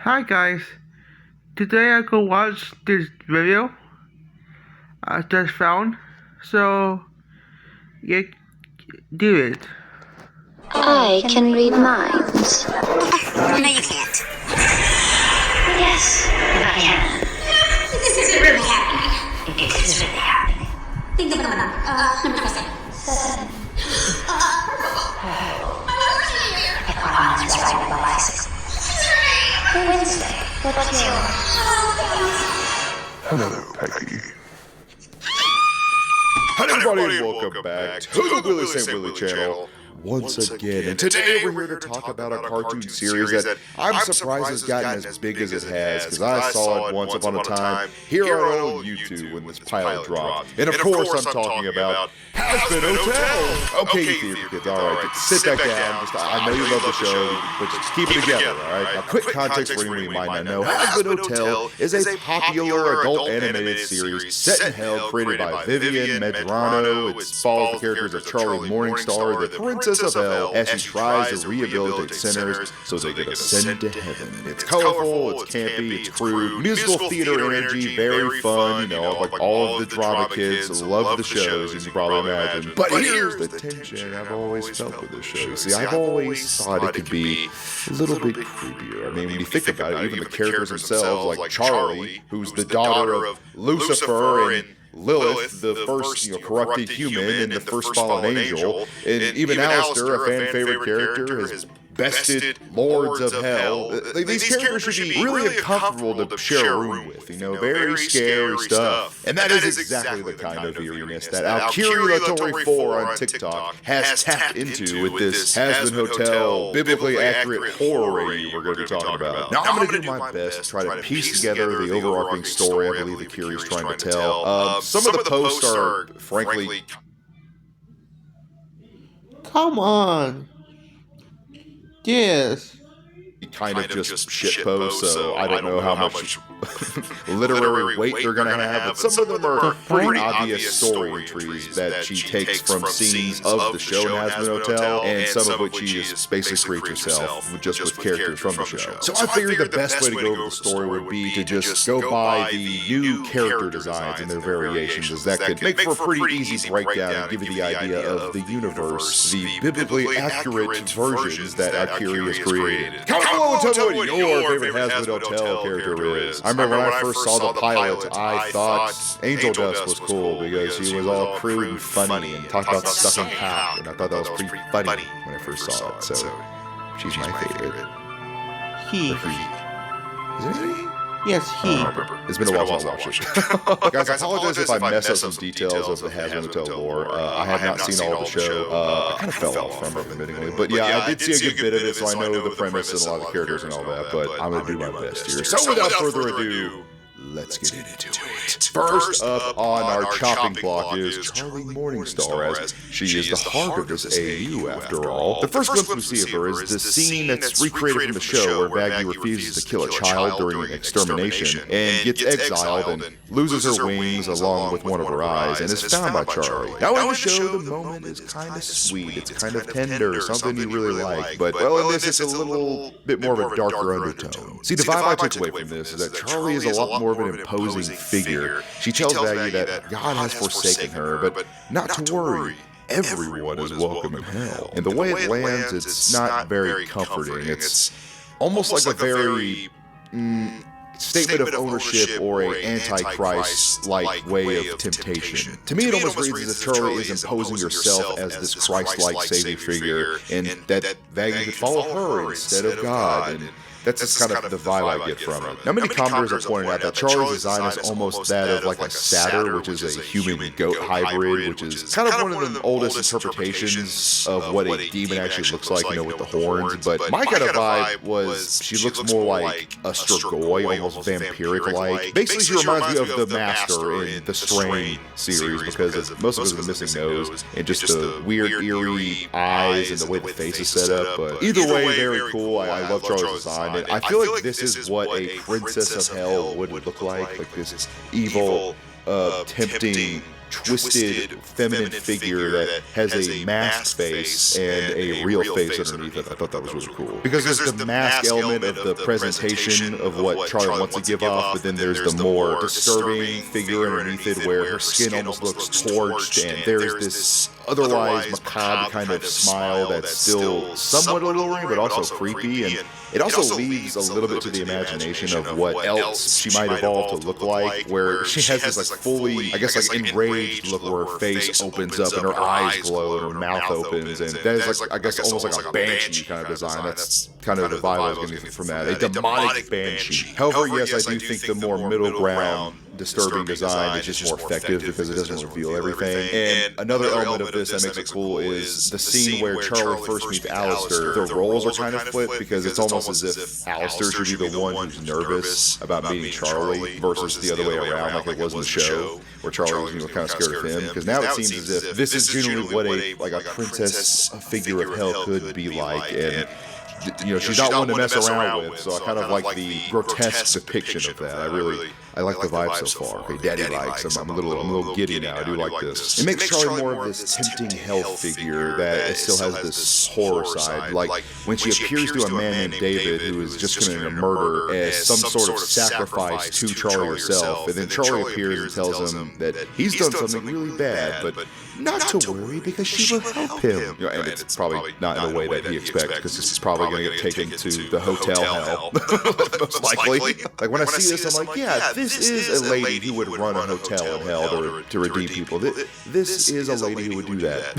Hi guys, today I go watch this video I just found, so yeah, do it. I can read minds. No, you can't. Yes, I can. This is really happening. It is really happening. Think of another number. Number 7. 7. My number's here. If one is right above bicycle. Wednesday. What's yours? Hello, Peggy. Hi everybody, and welcome back to the Willie St. Willie channel once again. And today we're here to talk about a cartoon series that I'm surprised has gotten as big as it has, because I saw it once upon a time here on old YouTube when this pilot dropped. And of course I'm talking about Hazbin Hotel. Okay, you theater kids, alright, sit back down. I know you love the show, but just keep it together, alright? Now, quick context for anyone who might not know, Hazbin Hotel is a popular adult animated series set in hell, created by Vivian Medrano. It follows the characters of Charlie Morningstar, the Princess of Hell, as she tries to rehabilitate sinners so they can ascend to heaven. It's colorful, it's campy, it's crude, musical theater energy, very fun, you know, like all of the drama kids love the shows, as you probably imagine. But here's the tension I've always felt with this show. See, I've always thought it could be a little bit creepier. I mean, when you think about it, even the characters themselves, like Charlie, who's the daughter of Lucifer, and Lilith, the first, corrupted human and the first fallen angel, and even Alistair, a fan favorite character, has bested lords of hell. These characters should be really uncomfortable to share a room with, very scary stuff. And that is exactly the kind of eeriness that Alkiri4 on TikTok has tapped into with this Hazbin Hotel biblically accurate horror rating we're going to be talking about. Now, I'm going to do my best to try to piece together the overarching story I believe Akira is trying to tell. Some of the posts are, frankly... Come on. Yes. Kind of just shitpost, so I don't know how much literary weight they're gonna have, but some of them are pretty obvious story entries that she takes from scenes of the show Hazbin Hotel, and some of which she just basically creates herself just with characters from the show. So I figured the best way to go over the story would be to just go by the new character designs and their variations, as that could make for a pretty easy breakdown and give you the idea of the universe, the biblically accurate versions that Akira has created. Comment below and tell me what your favorite Hazbin Hotel character is. I remember when I first saw the pilot, I thought Angel Dust was cool because she was all crude and funny and talked about sucking cock, and I thought that was pretty funny when I first saw it, so she's my favorite. He. Is it he? Yes, he. It's been a while since I watched it. Guys, I apologize if I mess up some details of the Hazbin Hotel lore. I have not seen all of the show. I kind of fell off from it, admittingly. But yeah, I did see a good bit of it, so I know the premise and a lot of the characters and all that. But I'm going to do my best here. So without further ado, let's get into it. First up on our chopping block is Charlie Morningstar, as she is the heart of this AU after all. The first glimpse we see of her is the scene that's recreated from the show where Baggy refuses to kill a child during an extermination and gets exiled and loses her wings along with one of her eyes and is found by Charlie. Now in the show, the moment is kind of sweet, it's kind of tender, something you really like, but well, in this it's a little bit more of a darker undertone. See, the vibe I took away from this is that Charlie is a lot more of an imposing figure. She tells Baggy that God has forsaken her, but not to worry. Everyone is welcome in hell. And the way it lands, it's not very comforting. It's almost like a very statement of ownership or a antichrist-like way of temptation. To me, it almost reads as if Charlie is imposing herself as this Christ-like savior figure, and that Baggy could follow her instead of God. And that's just kind of the vibe I get from it. Now, many commenters have pointed out that Charlie's design is almost that of like a satyr, which is a human-goat hybrid, which is kind of one of the oldest interpretations of what a demon actually looks like, with the horns. But my kind of vibe was she looks more like a Strigoi, almost vampiric-like. Basically, she reminds me of the Master in the Strain series, because most of it is a missing nose and just the weird, eerie eyes and the way the face is set up. But either way, very cool. I love Charlie's design. I feel like this is what a princess of hell would look like this evil, tempting twisted feminine figure that has a masked face and a real face underneath it. I thought that was really cool. Because there's the mask element of the presentation of what Charlie wants to give off, but then there's the more disturbing figure underneath it where her skin almost looks torched, and there's this otherwise macabre kind of smile that's still somewhat alluring but also creepy, and it also leaves a little bit to the imagination of what else she might evolve to look like, where she has this like fully, I guess, like enraged look where her face opens up and her eyes glow and her mouth opens, and that is like, I guess, almost like a banshee kind of design. That's kind of the vibe I was getting from that, a demonic banshee. However, yes, I do think the more middle ground disturbing design is just more effective because it doesn't reveal everything. And another element of this that makes it cool is the scene where Charlie first meets Alistair. The roles are kind of flipped because it's almost as if Alistair should be the one who's nervous about meeting Charlie versus the other way around, like it was in the show, where Charlie was kind of scared of him. Because now it seems as if this is genuinely what a princess figure of hell could be like, and she's not one to mess around with, so I kind of like the grotesque depiction of that. I like the vibe so far. Okay, Daddy likes. I'm a little giddy now. I do like this. It makes Charlie more of this tempting hell figure that it still has this horror side. Like when she appears to a man named David who is just committing a murder as some sort of sacrifice to Charlie herself, and then Charlie appears and tells him that he's done something really bad, but not to worry because she will help him. And it's probably not in the way that he expects, because this is probably going to get taken to the hotel hell, most likely. Like when I see this, I'm like, yeah, this is a lady who would run a hotel in hell to redeem people. This is a lady who would do that.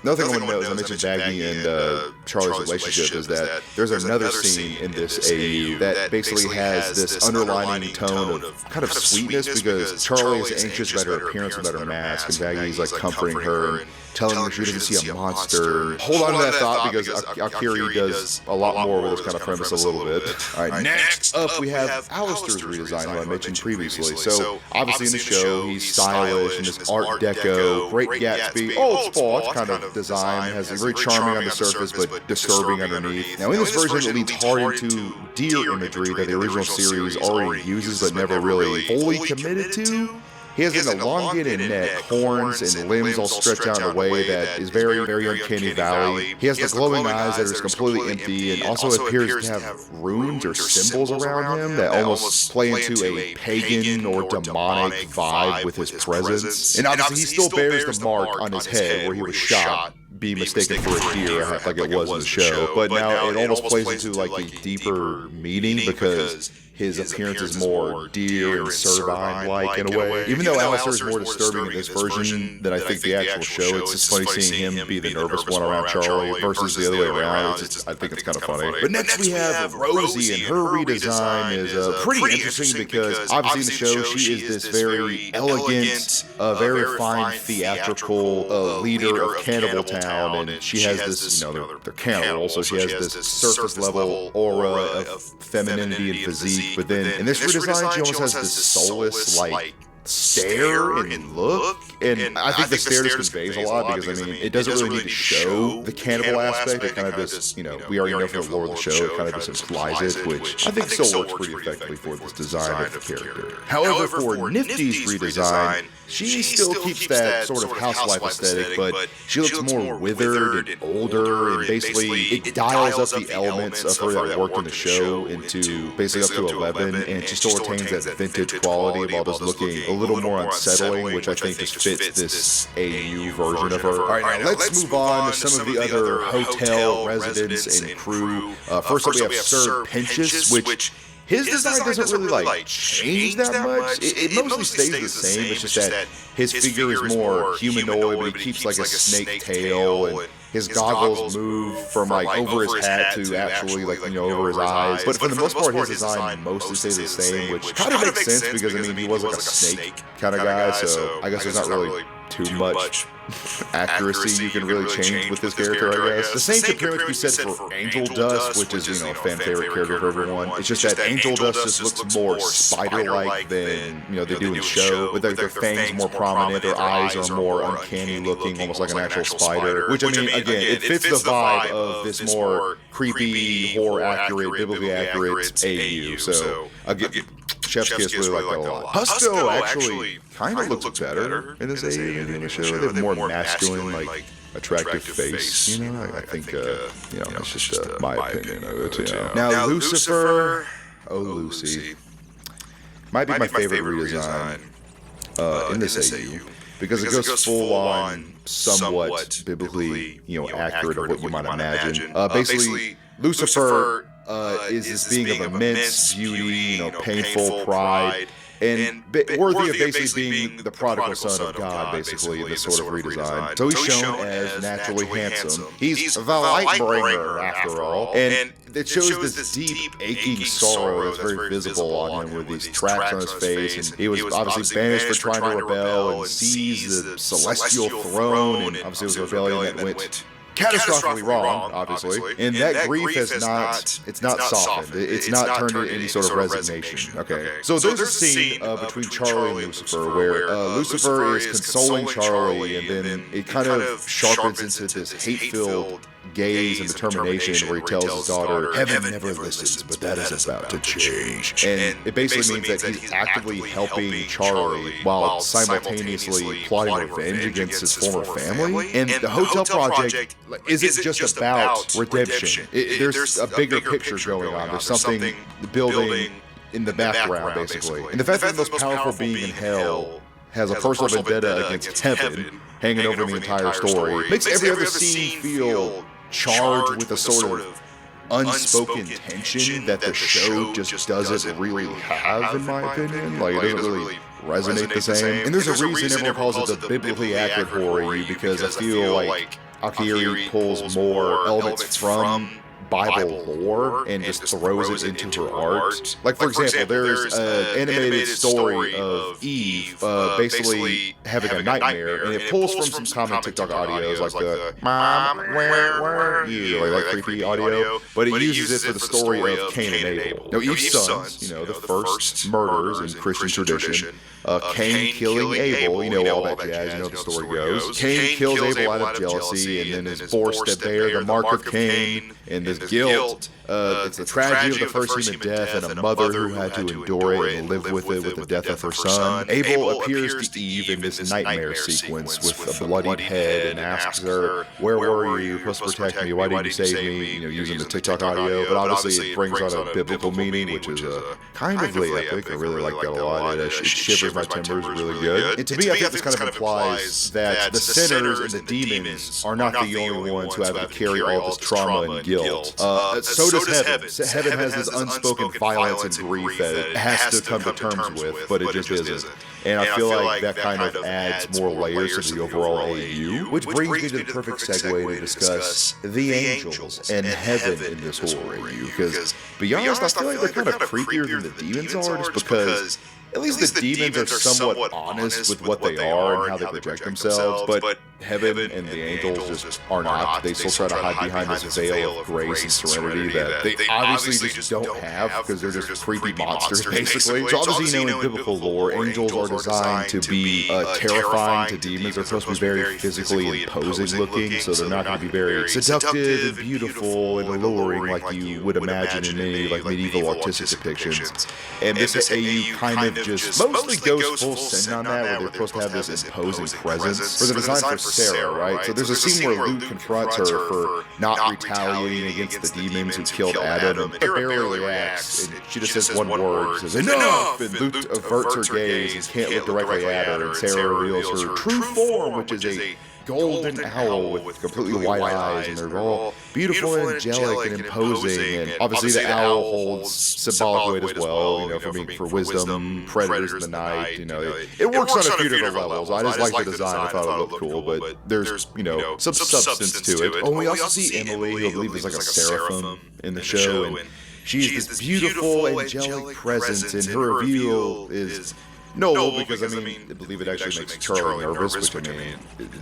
Another thing I want to note, as I mentioned Baggy and Charlie's relationship, is that there's another scene in this AU that basically has this underlining tone of kind of sweetness, because Charlie is anxious about her appearance without her mask, and Baggy's like comforting her and telling her she doesn't see a monster. Hold on to that thought, because Akiri does a lot more with this kind of premise a little bit. All right, next up we have Alistair's redesign, who I mentioned previously. So obviously in the show he's stylish in this Art Deco, Great Gatsby, old sport kind of design. Has a very charming on the surface but disturbing underneath. Now in this version it leans hard into deer imagery that the original series already uses but never really fully committed to. He has an elongated neck, horns, and limbs all stretched out in a way that is very, very uncanny valley. He has the glowing eyes that are just completely empty, and also appears to have runes or symbols around him that almost play into a pagan or demonic vibe with his presence. And obviously he still bears the mark on his head where he was shot, be mistaken for a deer, like it was in the show. But now it almost plays into like a deeper meaning, because his appearance is more deer and Servine-like in a way. Even though Alistair is more disturbing in this version than I think the actual show, it's just funny seeing him be the nervous one around Charlie versus the other way around. I think it's kind of funny. But next we have Rosie, and her redesign is pretty interesting because obviously in the show she is this very elegant, very fine theatrical leader of Cannibal Town, and she has this, they're cannibals, so she has this surface level aura of femininity and physique. But then in this redesign, she almost has this soulless, like, stare and look, and I think the stare just conveys a lot, because I mean it doesn't really need to show the cannibal aspect. It kind of just, we already know from the lore of the show, it kind of just implies it, which I think still works pretty effectively for this design of the character. However, for Nifty's redesign, she still keeps that sort of housewife aesthetic, but she looks more withered and older, and basically it dials up the elements of her that worked in the show into basically up to 11, and she still retains that vintage quality while just looking a little more unsettling, which I think just fits this AU version of her. All right, now let's move on to some of the other hotel residents and crew. First up, we have Sir Pinchus, which his design doesn't really like change that much. It mostly stays the same. It's just that his figure is more humanoid, but he keeps like a snake tail, and his goggles move from like over his hat to actually like over his eyes. But for the most part, his design mostly stays the same, which kind of makes sense because I mean he was like a snake kind of guy, so I guess there's not really too much accuracy you can really change with this character, I guess. The same could pretty much be said for Angel Dust, which is, a fan favorite character for everyone. It's just that Angel Dust just looks more spider-like than, they do in the show, with their fangs more prominent, their eyes are more uncanny looking, almost like an actual spider, which, I mean, again, it fits the vibe of this more creepy, horror-accurate, biblically accurate AU, so, again, Chef's Kiss really like that a lot. Husko actually kind of looks better in this AU than in the show. They have more masculine, like attractive face. You know, I think that's just my opinion of it. You know. Now Lucifer, oh Lucy, might be my favorite redesign in this AU. Because it goes full on, somewhat biblically, accurate of what you might imagine. Basically, Lucifer is this being of immense beauty, painful pride, and worthy of basically being the prodigal son of God, basically, in this sort of redesign. So he's shown as naturally handsome. He's the light bringer, after all, and it shows this deep, aching sorrow that's very visible on him with these tracks on his face, and he was obviously banished for trying to rebel and seize the celestial throne, and obviously it was a rebellion that went catastrophically wrong, obviously, and that grief has not softened. It's not turned into any sort of resignation. Okay, so there's a scene between Charlie and Lucifer where Lucifer is consoling Charlie, and then it kind of sharpens into this hate-filled gaze and determination where he tells his daughter, heaven never listens, but that is about to change. And it basically means that he's actively helping Charlie while simultaneously plotting revenge against his former family. And the Hotel Project isn't just about redemption. There's a bigger picture going on. There's something building in the background, basically. And the fact that the most powerful being in hell has a personal vendetta against heaven hanging over the entire story makes every other scene feel charged with a sort of unspoken tension that the show just doesn't really have, in my opinion. Like, it doesn't really resonate the same. And there's a reason everyone calls it the biblically accurate horror, because I feel like Akiri pulls more elements from Bible lore and just throws it into her art. Like, for example, there's an animated story of Eve basically having a nightmare, and it pulls from some common TikTok audios, like the "Mom, where were you?" like creepy audio, but it uses it for the story of Cain and Abel. Now, Eve's sons, the first murders in Christian tradition. Cain killing Abel, all that jazz, the story goes. Cain kills Abel out of jealousy and then is forced to bear the mark of Cain and this guilt. It's the tragedy of the first human death and a mother who had to endure it and live with it with the death of her son. Abel appears to Eve in this nightmare sequence with a bloodied head and asks her, "Where were you? You're supposed to protect me. Why didn't you save me?" Using the TikTok audio. But obviously it brings on a biblical meaning, which is kind of epic. I really like that a lot. It shivers my timbers really good. And to me, I think this kind of implies that the sinners and the demons are not the only ones who have to carry all this trauma and guilt. So does heaven. Heaven has this unspoken violence and grief that it has to come to terms with, but it just isn't. And I feel like that kind of adds more layers to the overall AU, which brings me to the perfect segue to discuss the angels and heaven in this horror AU. Because, to be honest, I feel like they're kind of creepier than the demons are, just because at least the demons are somewhat honest with what they are and how they project themselves, but heaven and the angels just are not. They still try to hide behind this veil of grace and serenity that they obviously just don't have, because they're just creepy monsters, basically. So obviously, in biblical lore, angels are designed to be terrifying to demons. They're supposed to be very physically imposing looking, so they're not going to be very seductive and beautiful and alluring like you would imagine in any medieval artistic depictions. And this AU kind of just mostly goes full sin on that, where they're supposed to have this imposing presence. For the design for Sarah, right? So there's a scene where Luke confronts her for not retaliating against the demons who killed Adam, and barely reacts, and she just says one word, says "enough," and Luke averts her gaze and can't look directly at her, and Sarah reveals her true form, which is a golden owl with completely white eyes, and they're all beautiful and angelic and imposing. And obviously the owl holds symbolic weight as well, for wisdom, predators in the night. It works on a few different levels. I just like the design. I thought it looked cool, but there's some substance to it. Oh, we also see Emily, who I believe is like a seraphim in the show, and she's this beautiful angelic presence, and her reveal is no, because I believe it actually makes Charlie nervous, which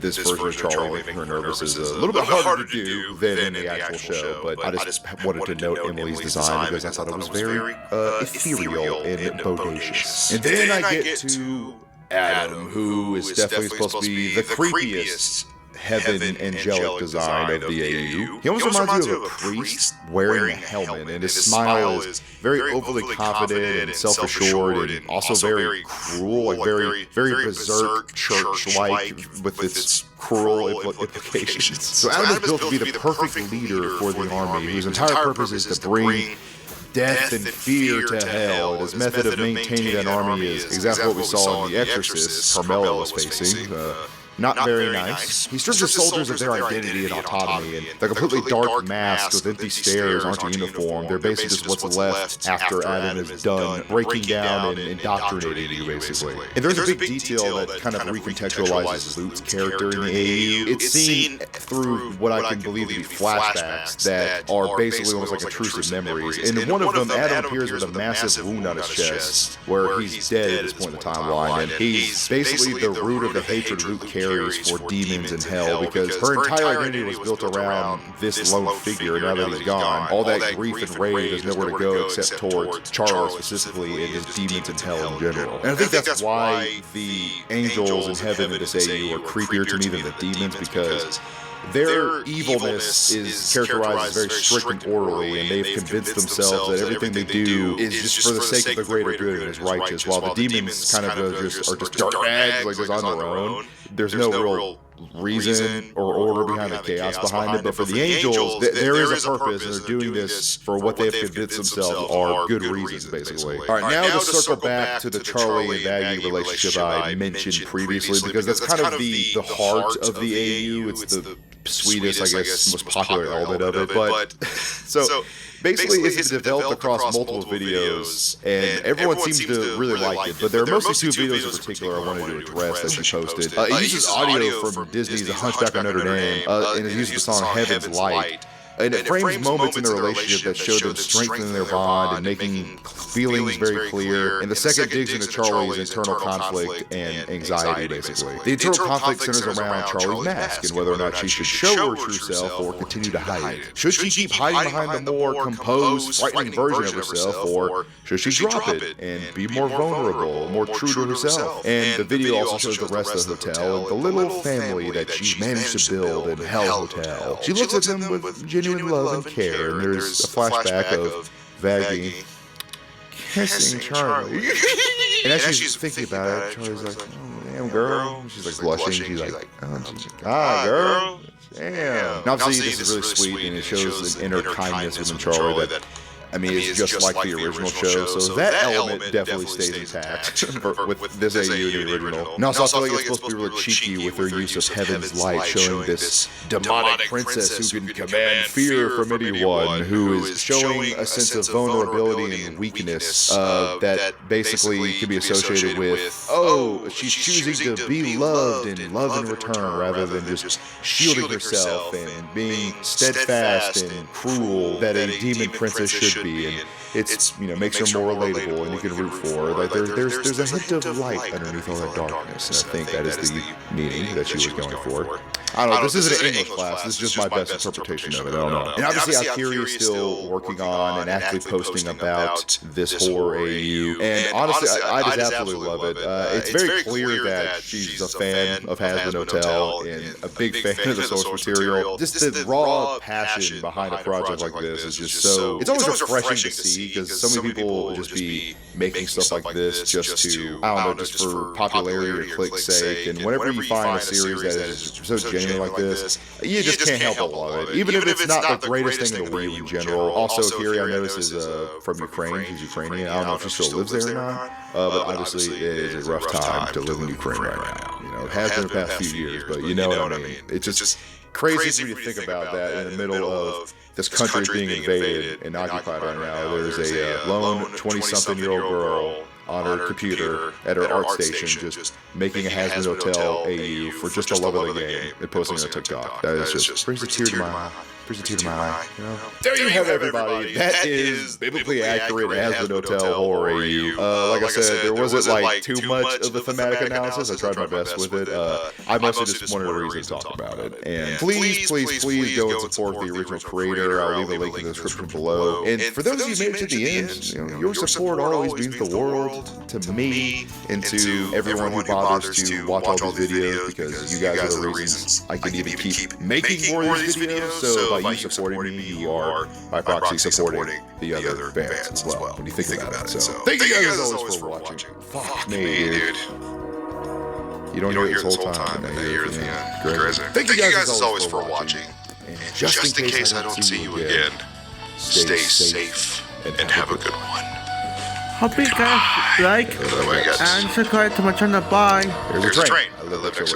this version of Charlie making her nervous is a little bit harder to do than in the actual show. But I just wanted to note Emily's design because I thought it was very ethereal and bodacious. And then I get to Adam, who is definitely supposed to be the creepiest heaven angelic design of the AU. He almost reminds you of a priest wearing a helmet, and his smile is very overly confident and self-assured, and also very cruel, like very berserk church-like with its cruel implications. So Adam is built to be the perfect leader for the army, whose entire purpose is to bring death and fear to hell. And his method of maintaining that army is exactly what we saw in The Exorcist Carmela was facing. Not very nice. He strips his soldiers of their identity and autonomy, and the completely dark masks with empty stares aren't a uniform. They're basically just what's left after Adam is done breaking down and indoctrinating you, basically. And there's a big detail that kind of recontextualizes Luke's character in the AU. It's seen through what I can believe to be flashbacks that are basically almost like intrusive memories. And in one of them, Adam appears with a massive wound on his chest, where he's dead at this point in the timeline, and he's basically the root of the hatred Luke carries for demons in hell, because her entire identity was built around this lone figure. Now that he's gone, all that grief and rage, there's nowhere to go except towards Charles specifically and his demons in hell in general. And I think that's why the angels in heaven in this AU are creepier to me than the demons, because their evilness is characterized as very strict and orderly, and they've convinced themselves that everything they do is just for the sake of the greater good and is righteous, while the demons kind of are just dirtbags, like just on their own. There's no real reason or order behind the chaos behind it, but for the angels, there is a purpose, and they're doing this for what they have convinced themselves are good reasons, basically. All right, now to circle back to the Charlie and Maggie relationship I mentioned previously, because that's kind of the heart of the AU. It's the sweetest, I guess, most popular element of it. But so basically, it's developed across multiple videos, and everyone seems to really like it. But there are mostly two videos in particular I wanted to address that she posted. It uses audio from Disney's The Hunchback of Notre Dame, and it uses the song Heaven's Light. And it frames moments in their relationship that show them strengthening their bond and making feelings very clear. And the second digs into Charlie's internal conflict and anxiety, basically. The internal conflict centers around Charlie's mask and whether or not she should show her true self or continue to hide. Should she keep hiding behind the more composed, frightening version of herself, or should she drop it and be more vulnerable, more true to herself? And the video also shows the rest of the hotel and the little family that she's managed to build in Hell Hotel. She looks at them with genuine love and care, and there's a flashback of Vaggie kissing Charlie. And as she's thinking about it, Charlie's like, oh, damn, girl. She's like blushing. She's like, oh, girl. Damn. Now, obviously, this is really sweet, and it shows an inner kindness within Charlie that, I mean, it's just like the original show, so that element definitely stays intact with this AU the original. And also, I feel like it's supposed to be really cheeky with their use of Heaven's Light, showing this demonic princess who can command fear from anyone, who is showing a sense of vulnerability and weakness that basically can be associated with, oh, she's choosing to be loved and love in return, rather than just shielding herself and being steadfast and cruel that a demon princess should be, and it's, you know, makes her more relatable and you can root for her. Like there's a hint of light underneath all that darkness, and I think that is the meaning that she was going for. I don't know, this isn't an English class, this is just my best interpretation of it, I don't know. And obviously Akiri is still working on and actively posting about this horror AU, and honestly, I just absolutely love it. It's very clear that she's a fan of Hazbin Hotel and a big fan of the source material. Just the raw passion behind a project like this is just so, it's always refreshing to see, because so many people will just be making stuff like this just to, I don't know, just for popularity or click's sake, and whenever you find a series that is so genuine like this, you just can't help but love it, even if it's not the greatest thing in the Wii in general. Also, Akiri, I noticed, is from Ukraine. He's Ukrainian. I don't know if he still lives there or not, but obviously it is a rough time to live in Ukraine right now. You know, it has been the past few years, but you know what I mean. It's just crazy for you to think about that in the middle of this country being invaded and occupied right now. There's a lone 20-something-year-old girl on her computer at her art station just making a Hazbin Hotel AU for just the love of the game and posting it on TikTok. That is just brings a tear to my eye. brings a tear to my eye. You know? There you have it, everybody. That is biblically accurate Hazbin Hotel Horror AU. Like I said, there wasn't like too much of the thematic analysis. I tried my best with it. I mostly just wanted a reason to talk about it. And please go and support the original creator. I'll leave a link in the description below. And for those of you who made it to the end, you know, your support always means the world to me and to everyone who bothers to watch all these videos, because you guys are the reasons I can even keep making more of these videos. So by you supporting me, you are by proxy supporting the other fans as well, when you think about it. So thank you guys as always for watching. Fuck me, dude. You don't hear it this whole time, and then you hear it at the end. Crazy. Thank you guys as always for watching. And just in case I don't see you again, stay safe and have a good one. Hope you guys like and subscribe to my channel. Bye. Here's a train. I live next door.